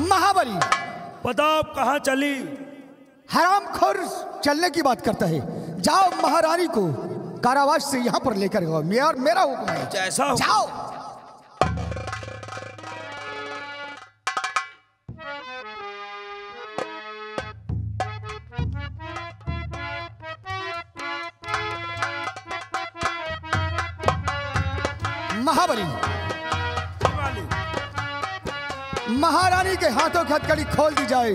महाबली बताओ कहाँ चली? हरामखोर चलने की बात करता है। जाओ महारानी को कारावास से यहाँ पर लेकर आओ। मेरा हुक्म है। जैसा हुक्म। जाओ। महाबली महारानी के हाथों की हथकड़ी खोल दी जाए,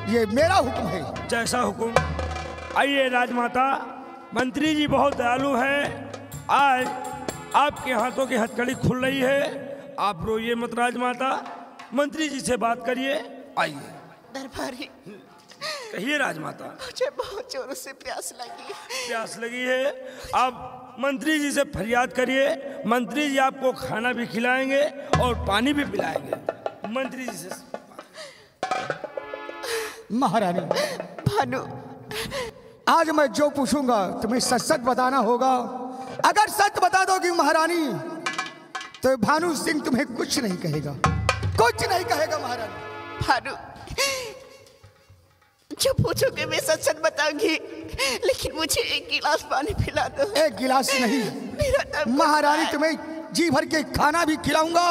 ये मेरा हुक्म है। जैसा हुक्म। आइए राजमाता, मंत्री जी बहुत दयालु हैं। आज आपके हाथों की हथकड़ी खुल रही है। आप रोइए मत राजमाता, मंत्री जी से बात करिए। आइए। दरबारी कहिए राजमाता। मुझे बहुत जोरों से प्यास लगी। प्यास लगी है? आप मंत्री जी से फरियाद करिए, मंत्री जी आपको खाना भी खिलाएंगे और पानी भी पिलाएंगे। मंत्री जी से। महारानी भानु, आज मैं जो पूछूंगा तुम्हें सच सच बताना होगा। अगर सच बता दोगी महारानी तो भानु सिंह तुम्हें कुछ नहीं कहेगा, कुछ नहीं कहेगा महारानी। भानु, जो पूछोगे मैं सच सच बताऊंगी, लेकिन मुझे एक गिलास पानी पिला दो। एक गिलास नहीं महारानी, तुम्हें जी भर के खाना भी खिलाऊंगा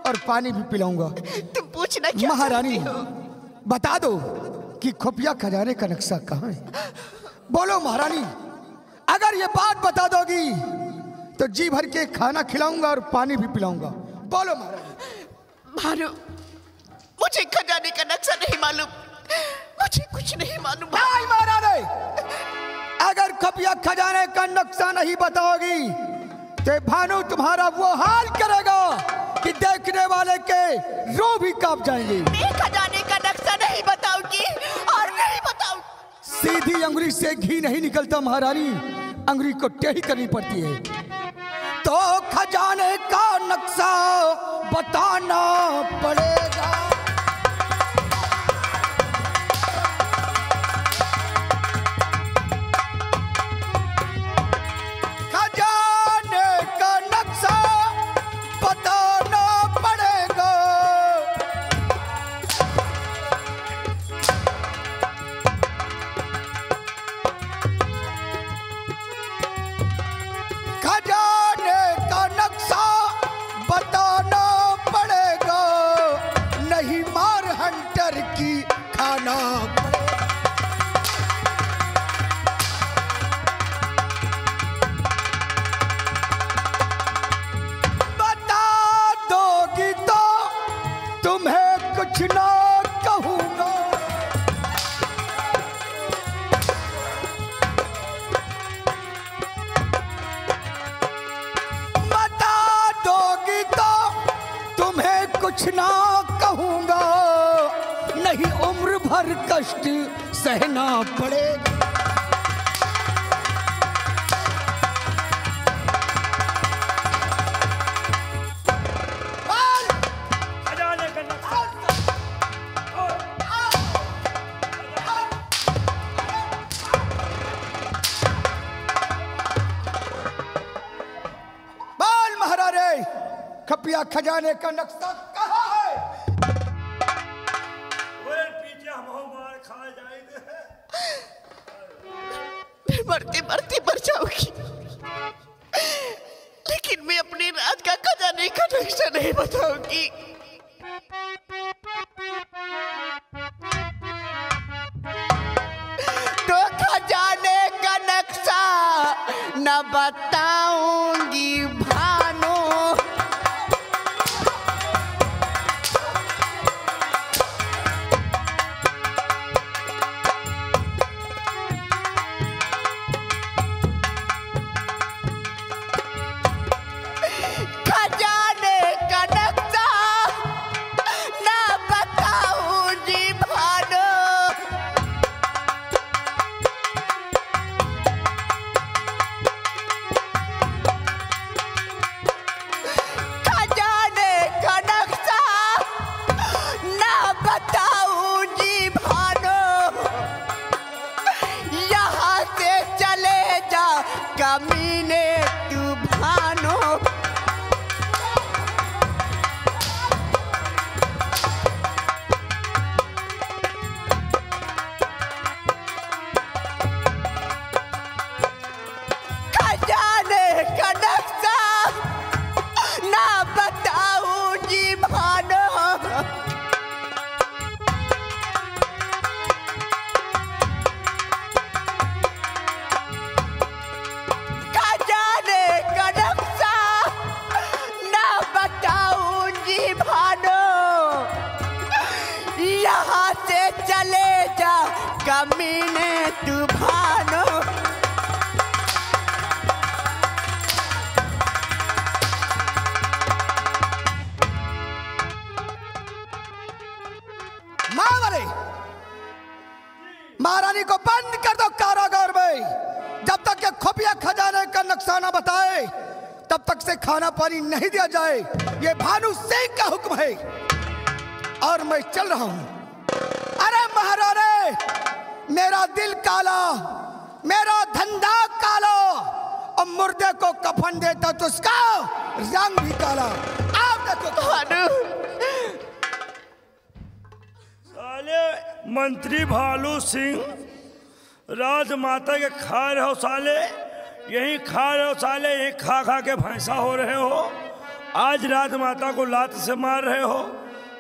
और पानी भी पिलाऊंगा। तुम पूछना क्या महारानी बता दो कि खुफिया खजाने का नक्शा कहाँ है? बोलो महारानी, अगर ये बात बता दोगी तो जी भर के खाना खिलाऊंगा और पानी भी पिलाऊंगा। बोलो महारानी। भानु, मुझे खजाने का नक्शा नहीं मालूम, मुझे कुछ नहीं मालूम। नहीं महारानी, अगर खुफिया खजाने का नक्शा नहीं बताओगी तो भानु तुम्हारा वो हाल करेगा कि देखने वाले के रूह भी कांप जाएंगे। मैं खजाने का नक्शा नहीं बताऊंगी और नहीं बताऊंगी। सीधी अंगुली से घी नहीं निकलता महारानी, अंगुली को टेढ़ी करनी पड़ती है। तो खजाने का नक्शा बताना पड़ेगा। खजाने का नक्शा बताना पड़ेगा। खजाने का नक्शा बताना पड़ेगा, नहीं मार हंटर की खाना पड़ेगा। बता दोगी तो तुम्हें कुछ ना कहूंगा। बता दोगी तो तुम्हें कुछ ना कहूंगा, नहीं उम्र भर कष्ट सहना पड़ेगा। खजाने का नक्शा। बाल महाराजे, खुफिया खजाने का नक्शा कहाँ है? पीछे हम मार खा जाएंगे। मैं मरते मरते मर जाऊंगी, लेकिन मैं अपने राज का खजाने का नक्शा नहीं बताऊंगी। तो खजाने का नक्शा न बताऊंगी भानु। खजाने का नक्शा न बताऊंगी भानु। मीने तूफानो महारानी को बंद कर दो कारागार में। जब तक ये खुफिया खजाने का नक्शा न बताए तब तक से खाना पानी नहीं दिया जाए। ये भानु सिंह का हुक्म है और मैं चल रहा हूं। अरे महारानी, मेरा दिल काला, मेरा धंधा काला, और मुर्दे को कफन देता तो उसका रंग भी काला। आप देखो भानु, साले मंत्री भालू सिंह राजमाता के खा रहे हो साले, यही खा रहे हो साले, यही खा खा के भैंसा हो रहे हो। आज राजमाता को लात से मार रहे हो।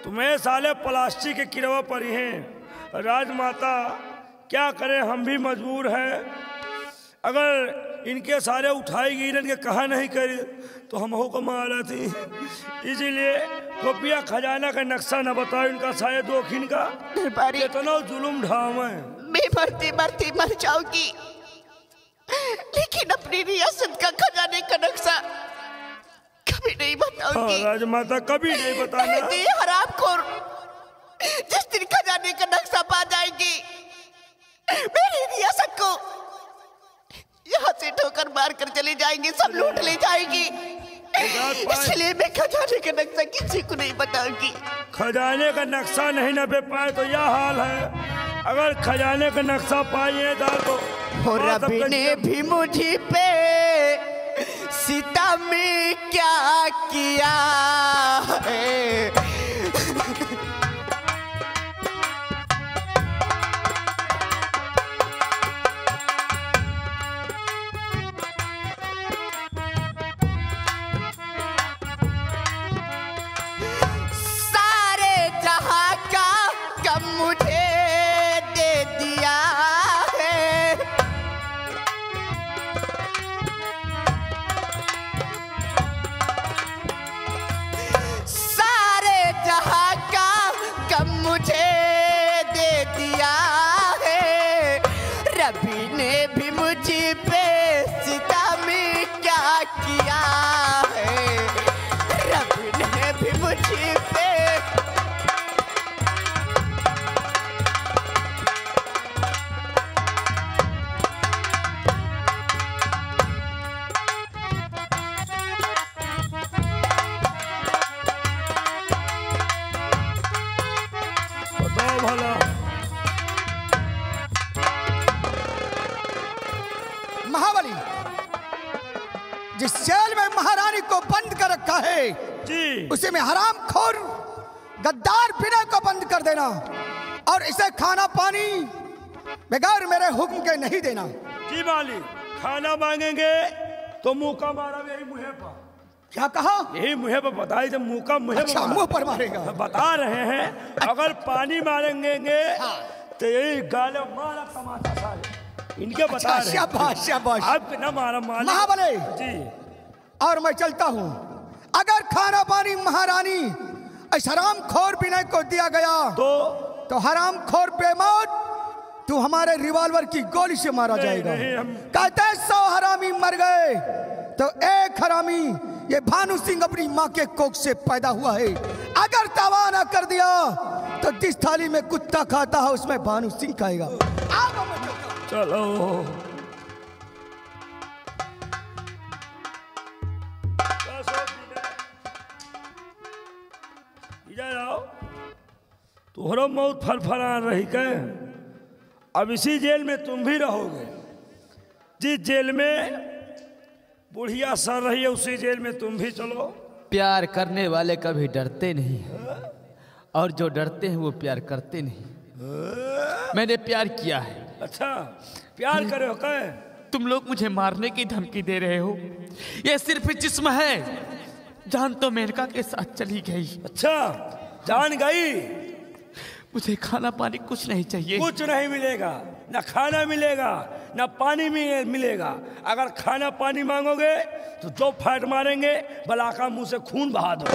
तुम्हें साले प्लास्टिक के किरवा पर ही हैं। राजमाता क्या करें, हम भी मजबूर हैं। अगर इनके सारे उठाएगी इनके कहा नहीं करी तो हम को मारा थी। इसीलिए खुफिया खजाना का नक्शा न बताओ, इनका शायद दोखिन का दरबारी इतना जुलुम ढाम है। मैं मरते मरते मर जाऊंगी, लेकिन अपनी रियासत का खजाने का नक्शा कभी नहीं बताऊंगी। राजमाता कभी नहीं बताना। हरामखोर जिस दिन खजाने का नक्शा पा जाएगी, मेरी रियासत को यहाँ से ठोकर मार कर चले जाएंगे, सब लूट ले जाएगी। इसलिए मैं खजाने का नक्शा किसी को नहीं बताऊंगी। खजाने का नक्शा नहीं न पे पाए तो यह हाल है। अगर खजाने का नक्शा पाइए तो रब ने भी मुझे पे सितम क्या किया है। महाबली, जिस जेल में महारानी को बंद कर रखा है जी, उसी में हरामखोर गद्दार विनय को बंद कर देना और इसे खाना पानी बगैर मेरे हुक्म के नहीं देना। जी मालिक, खाना मांगेंगे तो मुंह का मारा यही मुँह पर। क्या कहा? यही मुँह पर बताई जब मुंह का मुँह अच्छा, मुंह पर मारेगा। बता रहे हैं। अगर पानी मारेंगे तो यही गाले मारा तमाचा साले इनके बता रहे हैं। आप न मारा मालिक। महाबली जी, और मैं चलता हूँ। अगर खाना पानी महारानी इस हरामखोर विनय को दिया गया तो हरामखोर बेमौत तू हमारे रिवॉल्वर की गोली से मारा जाएगा। कहते 100 हरामी मर गए तो एक हरामी ये भानु सिंह अपनी माँ के कोख से पैदा हुआ है। अगर तबाह ना कर दिया तो जिस थाली में कुत्ता खाता है उसमें भानु सिंह खाएगा। चलो इधर आओ। तुम्हारा मौत फरफरा रही के। अब इसी जेल में तुम भी रहोगे। जिस जेल में बुढ़िया सर रही है उसी जेल में तुम भी चलो। प्यार करने वाले कभी डरते नहीं और जो डरते हैं वो प्यार करते नहीं। मैंने प्यार किया है। अच्छा, प्यार करे हो क्या? तुम लोग मुझे मारने की धमकी दे रहे हो। ये सिर्फ जिस्म है, जान तो मेनका के साथ चली गई। अच्छा, जान गई। मुझे खाना पानी कुछ नहीं चाहिए। कुछ नहीं मिलेगा, ना खाना मिलेगा ना पानी मिलेगा। अगर खाना पानी मांगोगे तो जो फाइट मारेंगे बला का मुंह से खून बहा दो।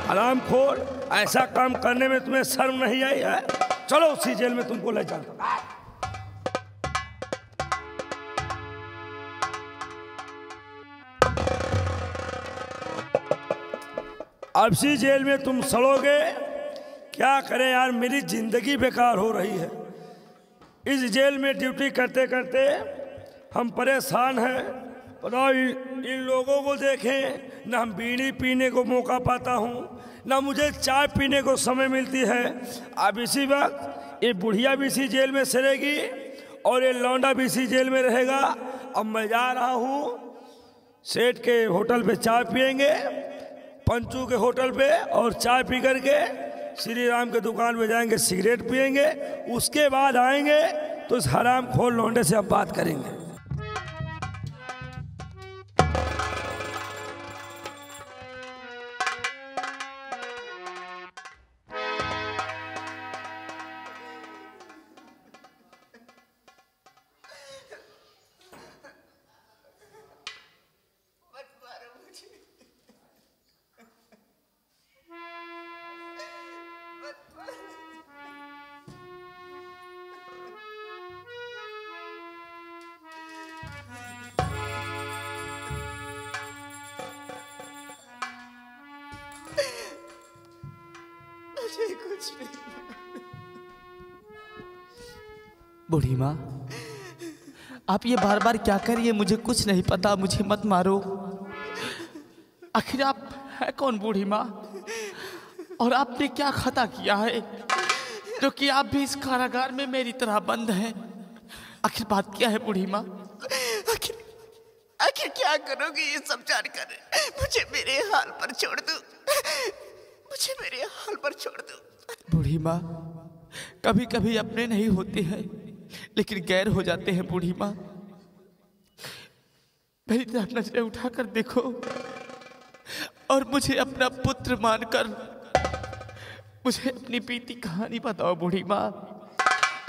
हरामखोर, ऐसा काम करने में तुम्हें शर्म नहीं आई है? चलो उसी जेल में तुमको ले जाता। अब इसी जेल में तुम सड़ोगे। क्या करें यार, मेरी जिंदगी बेकार हो रही है। इस जेल में ड्यूटी करते करते हम परेशान हैं। बताओ, इन लोगों को देखें, ना हम बीड़ी पीने को मौका पाता हूँ, ना मुझे चाय पीने को समय मिलती है। अब इसी वक्त ये बुढ़िया भी इसी जेल में सड़ेगी और ये लौंडा भी इसी जेल में रहेगा। अब मैं जा रहा हूँ, सेठ के होटल पे चाय पियेंगे, पंचू के होटल पे, और चाय पी करके श्री राम के दुकान में जाएंगे, सिगरेट पियेंगे। उसके बाद आएंगे तो इस हराम खोर लौंडे से अब बात करेंगे। कुछ नहीं। बूढ़ी माँ, आप ये बार बार क्या करिए, मुझे कुछ नहीं पता, मुझे मत मारो। आखिर आप है कौन बूढ़ी माँ, और आपने क्या खता किया है जो कि आप भी इस कारागार में मेरी तरह बंद हैं? आखिर बात क्या है बूढ़ी माँ? आखिर क्या करोगी ये सब जानकर? मुझे मेरे हाल पर छोड़ दो, मुझे मेरे हाल पर छोड़ दो। बूढ़ी माँ, कभी कभी अपने नहीं होते हैं लेकिन गैर हो जाते हैं। बूढ़ी माँ, मेरी तरफ नजरें उठाकर देखो और मुझे अपना पुत्र मानकर मुझे अपनी बीती कहानी बताओ। बूढ़ी माँ,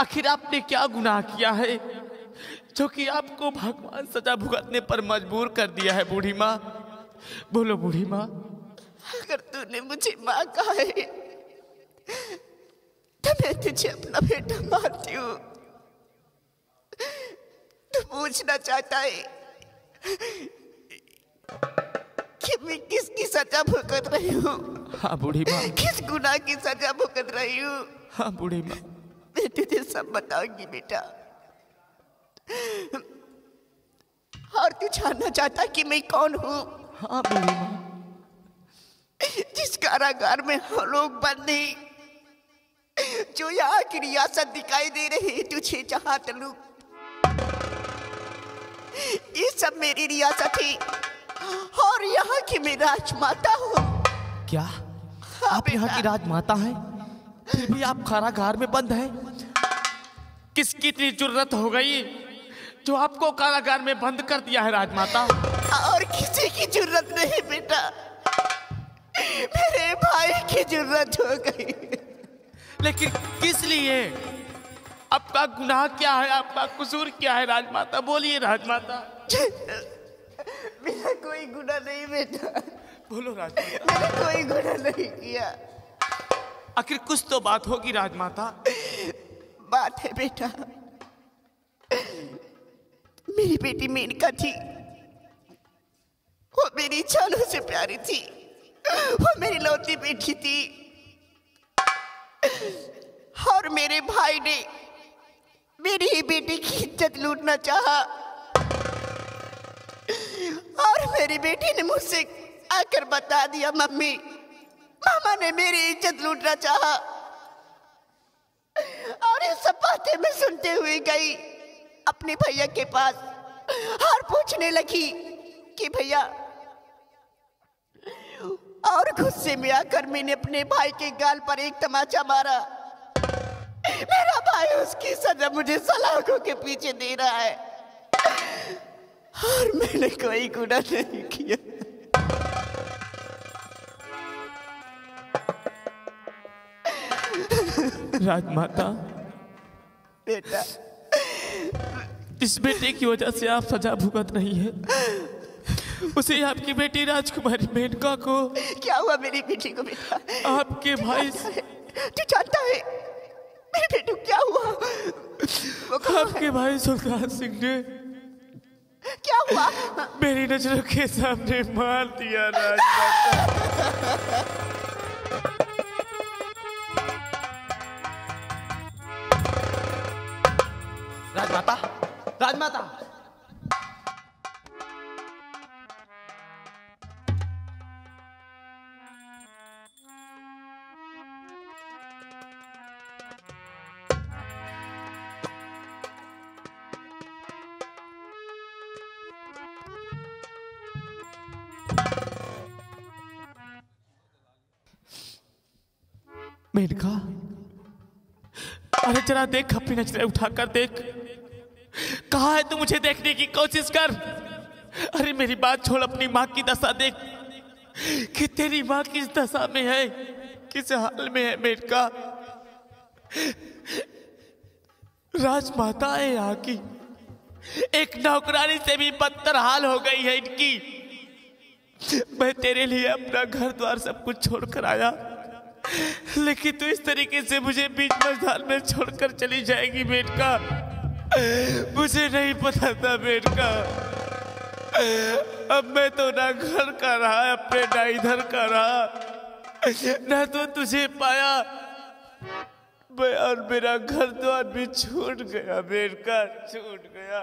आखिर आपने क्या गुनाह किया है जो कि आपको भगवान सजा भुगतने पर मजबूर कर दिया है? बूढ़ी माँ, बोलो बूढ़ी माँ। अगर तूने मुझे माँ कहा है तो मैं तुझे अपना बेटा मानती हूँ। तू पूछना चाहता है कि मैं किसकी सजा भुगत रही हूँ? हाँ बूढ़ी माँ। किस गुनाह की सजा भुगत रही हूँ? हाँ बूढ़ी माँ। मैं तुझे सब बताऊंगी बेटा। और तू जानना चाहता कि मैं कौन हूँ? हाँ बूढ़ी माँ। जिस कारागार में हम लोग बंद हैं, जो यहाँ की रियासत दिखाई दे रही है तुझे, जहाँ तलू, ये सब मेरी रियासत है और यहाँ की मैं राजमाता हूँ। क्या आप यहाँ की राजमाता हैं? फिर भी आप कारागार में बंद हैं? किसकी इतनी जुर्रत हो गई जो आपको कारागार में बंद कर दिया है राजमाता? और किसी की जुर्रत नहीं बेटा, मेरे भाई की जुर्रत हो गई। लेकिन किस लिए? आपका गुनाह क्या है, आपका कसूर क्या है राजमाता? बोलिए राजमाता। मेरा कोई गुनाह नहीं बेटा। बोलो राजमाता। मैंने कोई गुनाह नहीं किया। आखिर कुछ तो बात होगी राजमाता। बात है बेटा, मेरी बेटी मेनका थी, वो मेरी जानों से प्यारी थी, वो मेरी लौती बेटी थी। और मेरे भाई ने मेरी ही बेटी की इज्जत लूटना चाहा और मेरी बेटी ने मुझसे आकर बता दिया, मम्मी मामा ने मेरी इज्जत लूटना चाहा। और ये सब बातें मैं सुनते हुए गई अपने भैया के पास और पूछने लगी कि भैया, और गुस्से में आकर मैंने अपने भाई के गाल पर एक तमाचा मारा। मेरा भाई उसकी सजा मुझे सलाखों के पीछे दे रहा है और मैंने कोई गुनाह नहीं किया। राजमाता, बेटा, इस बेटे की वजह से आप सजा भुगत रही है। उसे आपकी बेटी राजकुमारी मेनका को। क्या हुआ मेरी बेटी को बेटा? आपके भाई तू जानता है मेरे बेटे को क्या हुआ? आपके भाई सुल्तान सिंह ने क्या हुआ? मेरी नजरों के सामने मार दिया राजमाता। राजमाता। मेनका, अरे जरा देख, अपनी नजरें उठाकर देख, कहाँ है तू? मुझे देखने की कोशिश कर। अरे मेरी बात छोड़, अपनी माँ की दशा देख कि तेरी माँ किस दशा में है, किस हाल में है। मेनका, राजमाता है यहाँ की, एक नौकरानी से भी बदतर हाल हो गई है इनकी। मैं तेरे लिए अपना घर द्वार सब कुछ छोड़कर आया, लेकिन तू इस तरीके से मुझे बीच मैदान में छोड़कर चली जाएगी। मेनका, मुझे नहीं पता था मेनका। अब मैं तो ना घर का रहा अपने, ना इधर का रहा, ना तो तुझे पाया मैं, और मेरा घर द्वार भी छूट गया मेनका, छूट गया।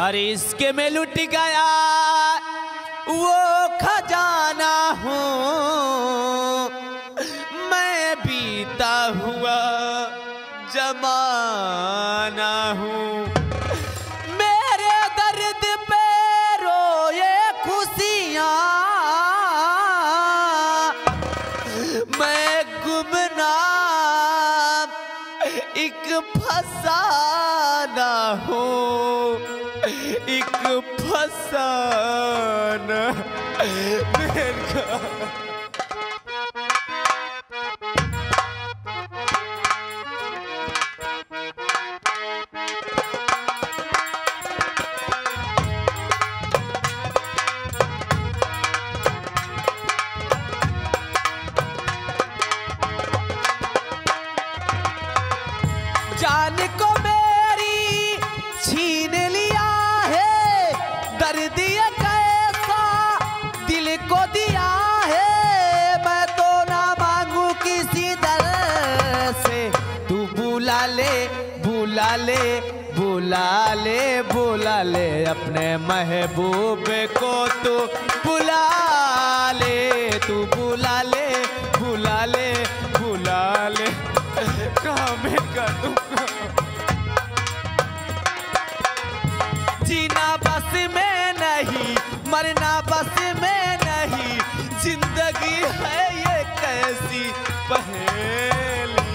अरे इसके में लुट गया वो खजाना हूँ मैं, बीता हुआ जमाना हूँ। मेरे दर्द पे रोए खुशियाँ, मैं गुमनाम एक फसाना हूँ, एक फसाना। जान को मेरी छीन लिया है, दर्द ये कैसा दिल को दिया है। मैं तो ना मांगू किसी दर से, तू बुला ले, बुला ले, बुला ले, बुला ले अपने महबूब को, तू बुला ले, तू बुला ले, बुला ले, बुला ले। कहाँ मैं करूँ? जीना बस में नहीं, मरना बस में नहीं, जिंदगी है ये कैसी पहेली।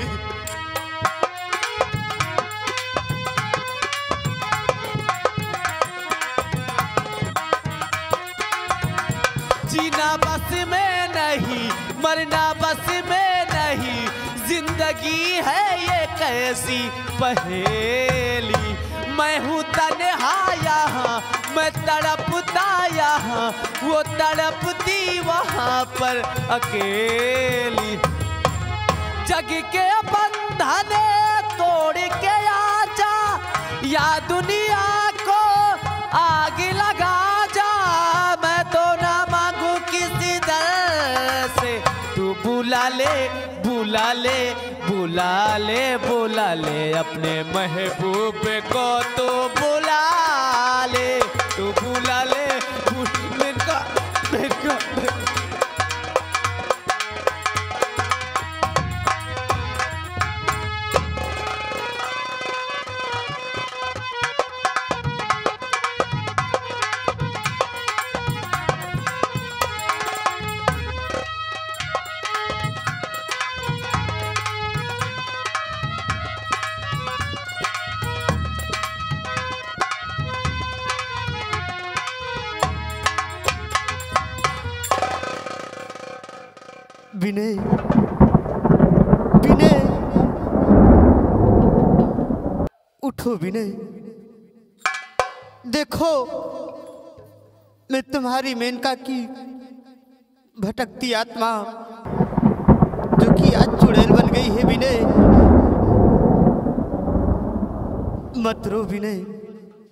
जीना बस में नहीं, मरना बस में नहीं, जिंदगी है ये कैसी पहेली। मैं हूँ तन्हा यहाँ, मैं तड़पता यहाँ, वो तड़पती वहाँ पर अकेली। जग के बंधन तोड़ के आजा, या दुनिया को आग लगा जा। मैं तो ना मांगू किसी दर से, तू बुला ले, बुला ले, बुला ले, बुला ले अपने महबूब को, तो बुला ले, तू बुला ले। मेनका, मेनका, विनय, विनय, उठो विनय। देखो, मैं तुम्हारी मेनका की भटकती आत्मा, जो कि आज चुड़ैल बन गई है विनय। मत रो विनय,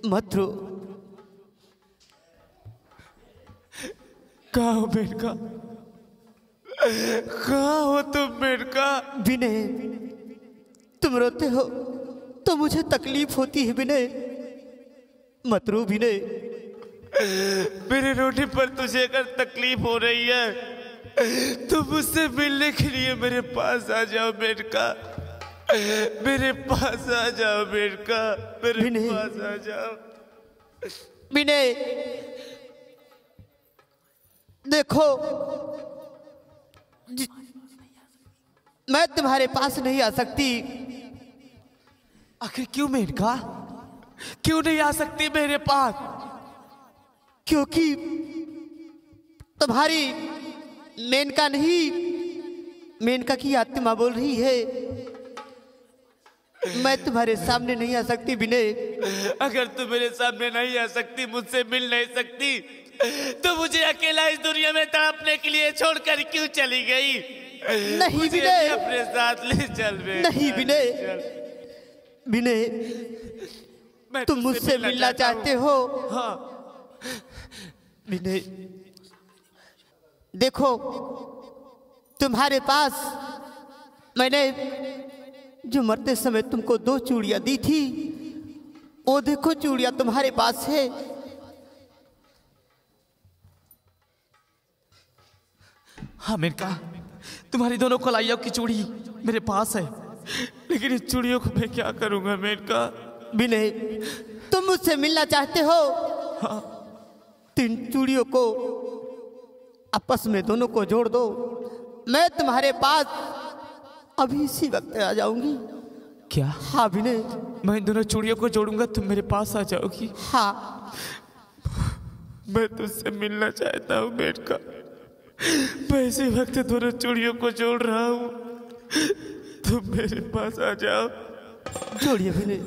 मत रो। कहाँ हो मेनका? कहाँ हो तुम मेनका? विनय, तुम रोते हो तो मुझे तकलीफ होती है विनय। मत रो विनय। मेरे रोने पर तुझे अगर तकलीफ हो रही है तो मुझसे मिलने के लिए मेरे पास आ जाओ मेनका। मेरे पास आ जाओ मेनका, मेरे विनय। पास आ जाओ। विनय देखो, मैं तुम्हारे पास नहीं आ सकती। आखिर क्यों मेनका? क्यों नहीं आ सकती मेरे पास? क्योंकि तुम्हारी मेनका नहीं, मेनका की आत्मा बोल रही है। मैं तुम्हारे सामने नहीं आ सकती विनय। अगर तू मेरे सामने नहीं आ सकती, मुझसे मिल नहीं सकती, तो मुझे अकेला इस दुनिया में तड़पने के लिए छोड़कर क्यों चली गई? नहीं मुझे विनय, अपने साथ ले चल बे। नहीं विनय। विनय, मैं तुम मुझसे मिलना चाहते हो? हाँ। विनय देखो, तुम्हारे पास मैंने जो मरते समय तुमको 2 चूड़ियां दी थी, वो देखो चूड़ियां तुम्हारे पास है। हाँ मेनका, तुम्हारी दोनों कलाइयों की चूड़ी मेरे पास है, लेकिन इस चूड़ियों को मैं क्या करूंगा मेनका? विनय, तुम मुझसे मिलना चाहते हो? हाँ। 3 चूड़ियों को आपस में दोनों को जोड़ दो, मैं तुम्हारे पास अभी इसी वक्त आ जाऊंगी। क्या? हाँ विनय। मैं इन दोनों चूड़ियों को जोड़ूंगा, तुम मेरे पास आ जाओगी? हाँ। मैं तुझसे मिलना चाहता हूँ मेनका। मैं इसी वक्त दोनों चूड़ियों को जोड़ रहा हूँ, तुम मेरे पास आ जाओ। जोड़िए विनय।